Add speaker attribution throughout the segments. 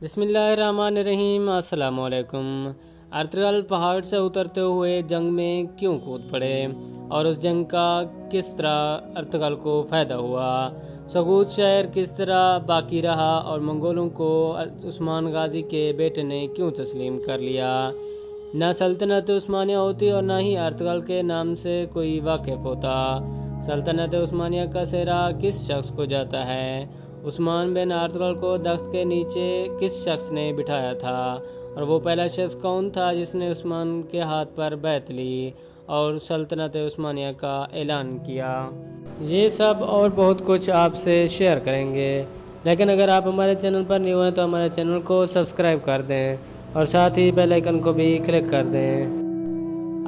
Speaker 1: بسم اللہ الرحمن الرحیم۔ السلام علیکم۔ ارطغرل پہاڑ سے اترتے ہوئے جنگ میں کیوں کود پڑے اور اس جنگ کا کس طرح ارطغرل کو فائدہ ہوا؟ سقوط شہر کس طرح باقی رہا اور منگولوں کو عثمان غازی کے بیٹے نے کیوں تسلیم کر لیا؟ نہ سلطنت عثمانیہ ہوتی اور نہ ہی ارطغرل کے نام سے کوئی واقف ہوتا۔ سلطنت عثمانیہ کا سہرا کس شخص کو جاتا ہے؟ عثمان بن ارطغرل کو تخت کے نیچے کس شخص نے بٹھایا تھا اور وہ پہلا شخص کون تھا جس نے عثمان کے ہاتھ پر بیعت لی اور سلطنت عثمانیہ کا اعلان کیا؟ یہ سب اور بہت کچھ آپ سے شیئر کریں گے، لیکن اگر آپ ہمارے چینل پر نیو ہیں تو ہمارے چینل کو سبسکرائب کر دیں اور ساتھ ہی بیل آئیکن کو بھی کلک کر دیں۔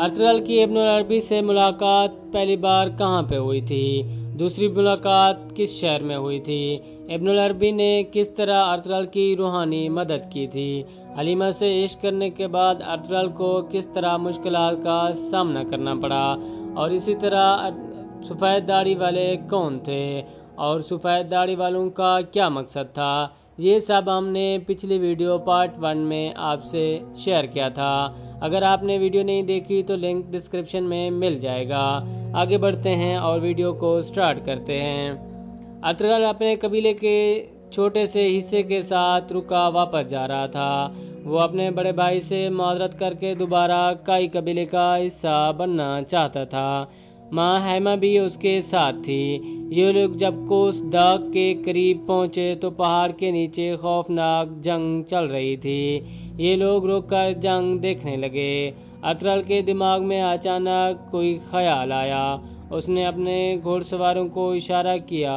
Speaker 1: ارطغرل کی ابن العربی سے ملاقات پہلی بار کہاں پہ ہوئی تھی؟ دوسری ملاقات کس شہر میں ہوئی تھی؟ ابن العربی نے کس طرح ارطغرل کی روحانی مدد کی تھی؟ حلیمہ سے عشق کرنے کے بعد ارطغرل کو کس طرح مشکلات کا سامنا کرنا پڑا؟ اور اسی طرح سفید داڑھی والے کون تھے اور سفید داڑھی والوں کا کیا مقصد تھا؟ یہ سب ہم نے پچھلی ویڈیو پارٹ 1 میں آپ سے شیئر کیا تھا۔ اگر آپ نے ویڈیو نہیں دیکھی تو لنک ڈسکرپشن میں مل جائے گا۔ آگے بڑھتے ہیں اور ویڈیو کو سٹارٹ کرتے ہیں۔ ارطغرل اپنے قبیلے کے چھوٹے سے حصے کے ساتھ رکا واپس جا رہا تھا۔ وہ اپنے بڑے بھائی سے معذرت کر کے دوبارہ کائی قبیلے کا حصہ بننا چاہتا تھا۔ ماں حلیمہ بھی اس کے ساتھ تھی۔ یہ لوگ جب کوس داغ کے قریب پہنچے تو پہاڑ کے نیچے خوفناک جنگ چل رہی تھی۔ یہ لوگ رک کر جنگ دیکھنے لگے۔ ارطغرل کے دماغ میں اچانک کوئی خیال آیا۔ اس نے اپنے گھوڑ سواروں کو اشارہ کیا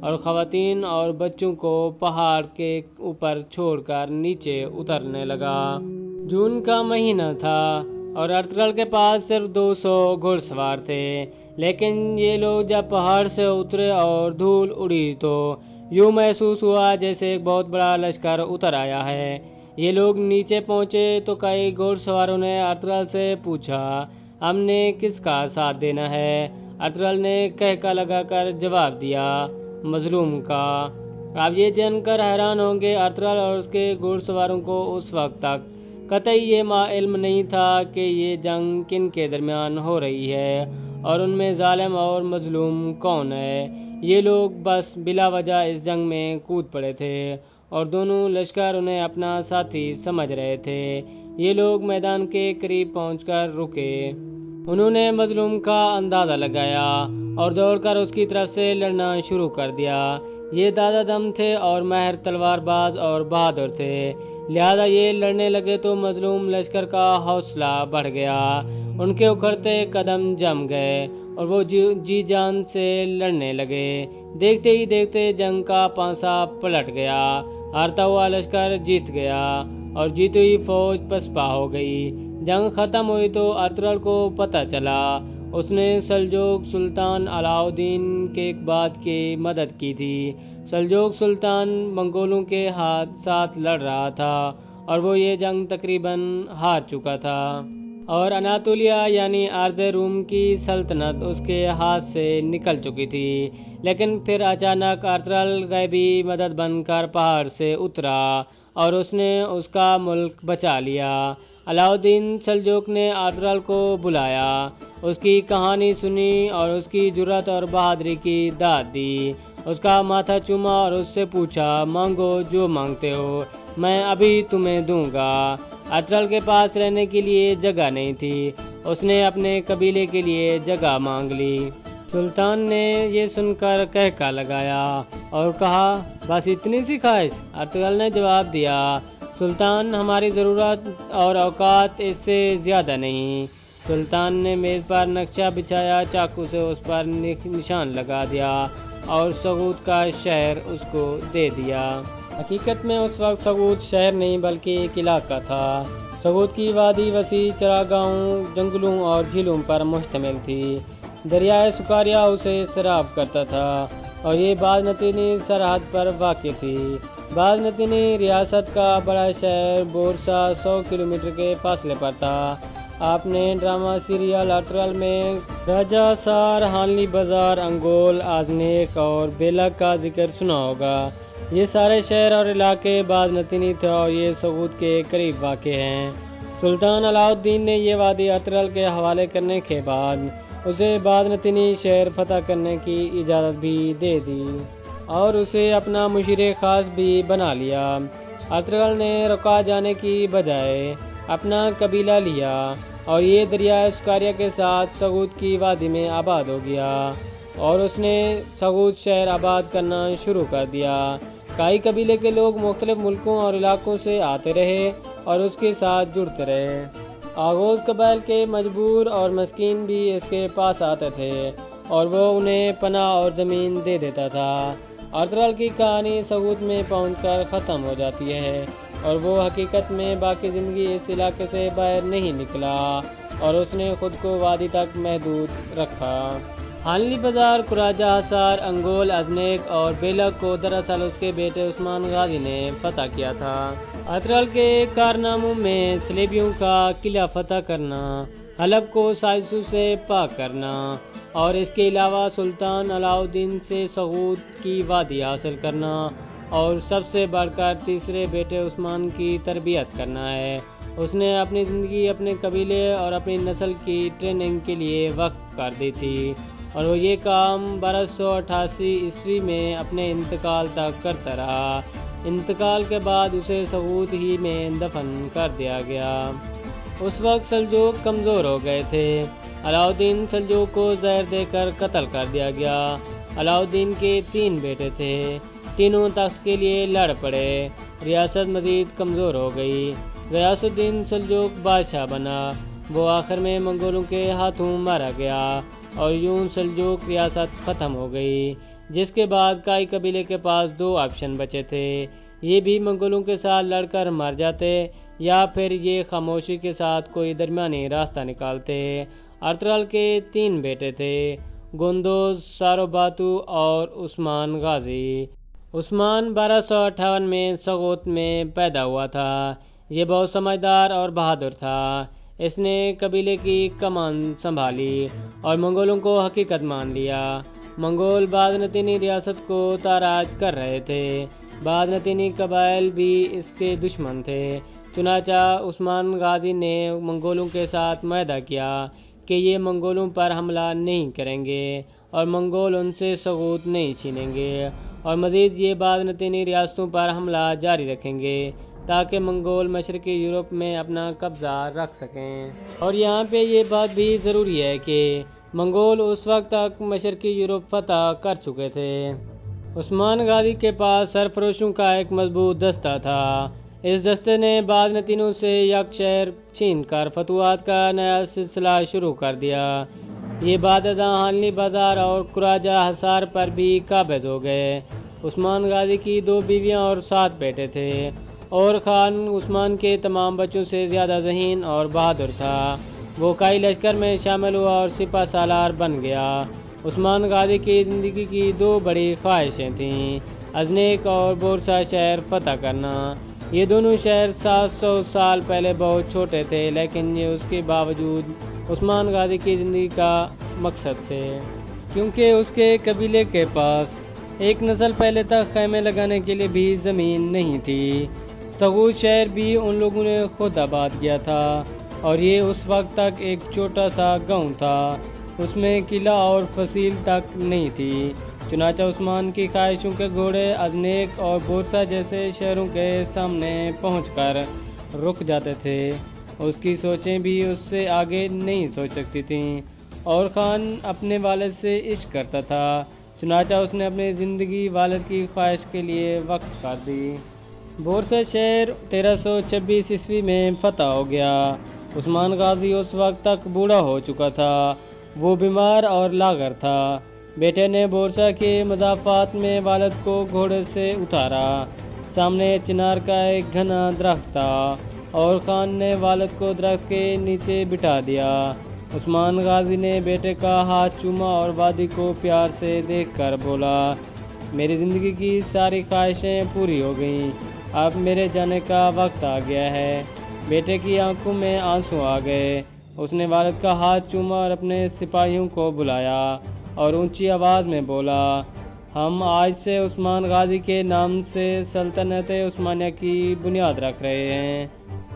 Speaker 1: اور خواتین اور بچوں کو پہاڑ کے اوپر چھوڑ کر نیچے اترنے لگا۔ جون کا مہینہ تھا اور ارطغرل کے پاس صرف 200 گھوڑ سوار تھے، لیکن یہ لوگ جب پہاڑ سے اترے اور دھول اڑی تو یوں محسوس ہوا جیسے ایک بہت بڑا لشکر اتر آیا ہے۔ یہ لوگ نیچے پہنچے تو کئی گھوڑ سواروں نے ارطغرل سے پوچھا، ہم نے کس کا ساتھ دینا ہے؟ ارطغرل نے کہکا لگا کر جواب دیا، مظلوم کا۔ آپ یہ جان کر حیران ہوں گے، ارطغرل اور اس کے گھوڑ سواروں کو اس وقت تک قطعی یہ علم نہیں تھا کہ یہ جنگ کن کے درمیان ہو رہی ہے اور ان میں ظالم اور مظلوم کون ہے۔ یہ لوگ بس بلا وجہ اس جنگ میں کود پڑے تھے اور دونوں لشکر انہیں اپنا ساتھی سمجھ رہے تھے۔ یہ لوگ میدان کے قریب پہنچ کر رکے۔ انہوں نے مظلوم کا اندازہ لگایا اور دوڑ کر اس کی طرف سے لڑنا شروع کر دیا۔ یہ دادا دم تھے اور ماہر تلوار باز اور بہادر تھے، لہذا یہ لڑنے لگے تو مظلوم لشکر کا حوصلہ بڑھ گیا۔ ان کے اکھڑتے قدم جم گئے اور وہ جی جان سے لڑنے لگے۔ دیکھتے ہی دیکھتے جنگ کا پانسا پلٹ گیا۔ ہارتا ہوا لشکر جیت گیا اور جیتی ہوئی فوج پسپا ہو گئی۔ جنگ ختم ہوئی تو ارطغرل کو پتہ چلا۔ اس نے سلجوق سلطان علاء الدین کے ایک بات کی مدد کی تھی۔ سلجوق سلطان منگولوں کے ساتھ لڑ رہا تھا اور وہ یہ جنگ تقریباً ہار چکا تھا اور اناطولیہ یعنی عرض روم کی سلطنت اس کے ہاتھ سے نکل چکی تھی۔ لیکن پھر اچانک ارطغرل غیبی مدد بن کر پہاڑ سے اترا اور اس نے اس کا ملک بچا لیا۔ علاء الدین سلجوق نے ارطغرل کو بلایا، اس کی کہانی سنی اور اس کی جرأت اور بہادری کی داد دی۔ اس کا ماتھا چوما اور اس سے پوچھا، مانگو جو مانگتے ہو، میں ابھی تمہیں دوں گا۔ ارطغرل کے پاس رہنے کے لیے جگہ نہیں تھی، اس نے اپنے قبیلے کے لیے جگہ مانگ لی۔ سلطان نے یہ سن کر کہکا لگایا اور کہا، بس اتنی سی خواہش؟ ارطغرل نے جواب دیا، سلطان ہماری ضرورت اور اوقات اس سے زیادہ نہیں۔ سلطان نے میز پر نقشہ بچھایا، چاقو سے اس پر نشان لگا دیا اور سقوط کا شہر اس کو دے دیا۔ حقیقت میں اس وقت سقوط شہر نہیں بلکہ ایک علاقہ تھا۔ سقوط کی وادی وسیع چراگاہوں، جنگلوں اور جھیلوں پر مشتمل تھی۔ دریائے سکاریا اسے سیراب کرتا تھا اور یہ بازنطینی سرحد پر واقع تھی۔ بازنطینی ریاست کا بڑا شہر بورسا 100 کلومیٹر کے فاصلے پر تھا۔ آپ نے ڈرامہ سیریل ارطغرل میں راجہ سار، ہانلی بازار، انگول، آزنیک اور بیلک کا ذکر سنا ہوگا۔ یہ سارے شہر اور علاقے بازنطینی تھے اور یہ سعود کے قریب واقع ہیں۔ سلطان علاء الدین نے یہ وادی ارطغرل کے حوالے کرنے کے بعد اسے بازنطینی شہر فتح کرنے کی اجازت بھی دے دی اور اسے اپنا مشیر خاص بھی بنا لیا۔ ارطغرل نے رکا جانے کی بجائے اپنا قبیلہ لیا اور یہ دریائے سکاریا کے ساتھ سعود کی وادی میں آباد ہو گیا اور اس نے سعود شہر آباد کرنا شروع کر دیا۔ کائی قبیلے کے لوگ مختلف ملکوں اور علاقوں سے آتے رہے اور اس کے ساتھ جڑتے رہے۔ آغوز قبائل کے مجبور اور مسکین بھی اس کے پاس آتے تھے اور وہ انہیں پناہ اور زمین دے دیتا تھا۔ ارطغرل کی کہانی سعود میں پہنچ کر ختم ہو جاتی ہے اور وہ حقیقت میں باقی زندگی اس علاقے سے باہر نہیں نکلا اور اس نے خود کو وادی تک محدود رکھا۔ حانلی بازار، قراجہ حصار، انگول، ازنیک اور بیلک کو دراصل اس کے بیٹے عثمان غازی نے فتح کیا تھا۔ ارطغرل کے کارناموں میں صلیبیوں کا قلعہ فتح کرنا، حلب کو سائسو سے پاک کرنا اور اس کے علاوہ سلطان علاء الدین سے سعود کی وادی حاصل کرنا اور سب سے بڑھ کر تیسرے بیٹے عثمان کی تربیت کرنا ہے۔ اس نے اپنی زندگی اپنے قبیلے اور اپنی نسل کی ٹریننگ کے لیے وقف کر دی تھی اور وہ یہ کام 1288 عیسوی میں اپنے انتقال تک کرتا رہا۔ انتقال کے بعد اسے سعود ہی میں دفن کر دیا گیا۔ اس وقت سلجوق کمزور ہو گئے تھے۔ علاء الدین سلجوق کو زہر دے کر قتل کر دیا گیا۔ علاء الدین کے 3 بیٹے تھے، تینوں تخت کے لیے لڑ پڑے۔ ریاست مزید کمزور ہو گئی۔ غیاث الدین سلجوق بادشاہ بنا۔ وہ آخر میں منگولوں کے ہاتھوں مارا گیا اور یوں سلجوق ریاست ختم ہو گئی، جس کے بعد کائی قبیلے کے پاس 2 آپشن بچے تھے۔ یہ بھی منگولوں کے ساتھ لڑ کر مر جاتے یا پھر یہ خاموشی کے ساتھ کوئی درمیانی راستہ نکالتے۔ ارطغرل کے 3 بیٹے تھے، گندوز، ساروباتو اور عثمان غازی۔ عثمان 1258 میں سغوت میں پیدا ہوا تھا۔ یہ بہت سمجھدار اور بہادر تھا۔ اس نے قبیلے کی کمان سنبھالی اور منگولوں کو حقیقت مان لیا۔ منگول بازنطینی ریاست کو تاراج کر رہے تھے۔ بازنطینی قبائل بھی اس کے دشمن تھے۔ چنانچہ عثمان غازی نے منگولوں کے ساتھ معاہدہ کیا کہ یہ منگولوں پر حملہ نہیں کریں گے اور منگول ان سے سعود نہیں چھینیں گے اور مزید یہ بازنطینی ریاستوں پر حملہ جاری رکھیں گے تاکہ منگول مشرقی یورپ میں اپنا قبضہ رکھ سکیں۔ اور یہاں پہ یہ بات بھی ضروری ہے کہ منگول اس وقت تک مشرقی یورپ فتح کر چکے تھے۔ عثمان غازی کے پاس سرفروشوں کا ایک مضبوط دستہ تھا۔ اس دستے نے بازنطینوں سے یک شہر چھین کر فتوحات کا نیا سلسلہ شروع کر دیا۔ یہ بعد ازاں حانلی بازار اور قراجہ حصار پر بھی قابض ہو گئے۔ عثمان غازی کی 2 بیویاں اور 7 بیٹے تھے اور خان عثمان کے تمام بچوں سے زیادہ ذہین اور بہادر تھا۔ وہ کائی لشکر میں شامل ہوا اور سپہ سالار بن گیا۔ عثمان غازی کی زندگی کی 2 بڑی خواہشیں تھیں، ازنیک اور بورسا شہر فتح کرنا۔ یہ دونوں شہر 700 سال پہلے بہت چھوٹے تھے، لیکن یہ اس کے باوجود عثمان غازی کی زندگی کا مقصد تھے، کیونکہ اس کے قبیلے کے پاس ایک نسل پہلے تک خیمے لگانے کے لیے بھی زمین نہیں تھی۔ سعود شہر بھی ان لوگوں نے خود آباد کیا تھا اور یہ اس وقت تک ایک چھوٹا سا گاؤں تھا، اس میں قلعہ اور فصیل تک نہیں تھی۔ چنانچہ عثمان کی خواہشوں کے گھوڑے ازنیک اور بورسا جیسے شہروں کے سامنے پہنچ کر رک جاتے تھے۔ اس کی سوچیں بھی اس سے آگے نہیں سوچ سکتی تھیں اور خان اپنے والد سے عشق کرتا تھا، چنانچہ اس نے اپنی زندگی والد کی خواہش کے لیے وقف کر دی۔ بورسا شہر 1326 عیسوی میں فتح ہو گیا۔ عثمان غازی اس وقت تک بوڑھا ہو چکا تھا، وہ بیمار اور لاغر تھا۔ بیٹے نے بورسا کے مضافات میں والد کو گھوڑے سے اتارا۔ سامنے چنار کا ایک گھنا درخت تھا اور خان نے والد کو درخت کے نیچے بٹھا دیا۔ عثمان غازی نے بیٹے کا ہاتھ چوما اور وادی کو پیار سے دیکھ کر بولا، میری زندگی کی ساری خواہشیں پوری ہو گئیں، اب میرے جانے کا وقت آ گیا ہے۔ بیٹے کی آنکھوں میں آنسو آ گئے۔ اس نے والد کا ہاتھ چوما اور اپنے سپاہیوں کو بلایا اور اونچی آواز میں بولا، ہم آج سے عثمان غازی کے نام سے سلطنت عثمانیہ کی بنیاد رکھ رہے ہیں،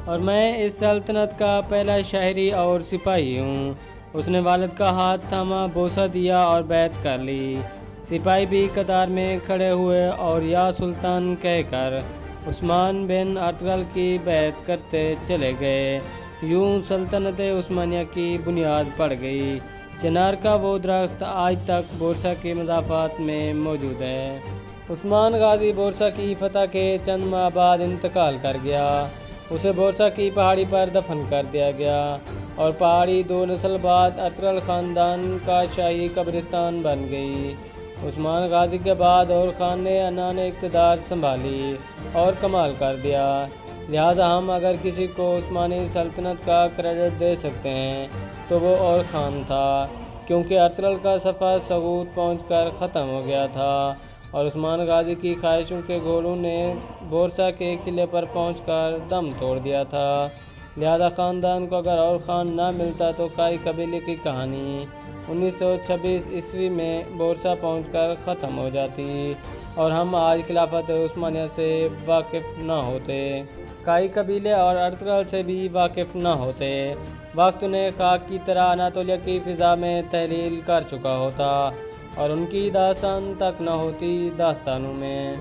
Speaker 1: اور میں اس سلطنت کا پہلا شہری اور سپاہی ہوں۔ اس نے والد کا ہاتھ تھاما، بوسہ دیا اور بیعت کر لی۔ سپاہی بھی قطار میں کھڑے ہوئے اور یا سلطان کہہ کر عثمان بن ارطغرل کی بیعت کرتے چلے گئے۔ یوں سلطنت عثمانیہ کی بنیاد پڑ گئی۔ چنار کا وہ درخت آج تک بورسا کے مضافات میں موجود ہے۔ عثمان غازی بورسا کی فتح کے چند ماہ بعد انتقال کر گیا۔ اسے بورسا کی پہاڑی پر دفن کر دیا گیا، اور پہاڑی 2 نسل بعد ارطغرل خاندان کا شاہی قبرستان بن گئی۔ عثمان غازی کے بعد اور خان نے عنان اقتدار سنبھالی اور کمال کر دیا۔ لہٰذا ہم اگر کسی کو عثمانی سلطنت کا کریڈٹ دے سکتے ہیں تو وہ اور خان تھا، کیونکہ ارطغرل کا سفر سقوط پہنچ کر ختم ہو گیا تھا، اور عثمان غازی کی خواہشوں کے گھوڑوں نے بورسا کے قلعے پر پہنچ کر دم توڑ دیا تھا۔ لہذا خاندان کو اگر اور خان نہ ملتا تو کائی قبیلے کی کہانی 1926 عیسوی میں بورسا پہنچ کر ختم ہو جاتی، اور ہم آج خلافت عثمانیہ سے واقف نہ ہوتے، کائی قبیلے اور ارطغرل سے بھی واقف نہ ہوتے۔ وقت انہیں خاک کی طرح اناطولیہ کی فضا میں تحلیل کر چکا ہوتا، اور ان کی داستان تک نہ ہوتی داستانوں میں۔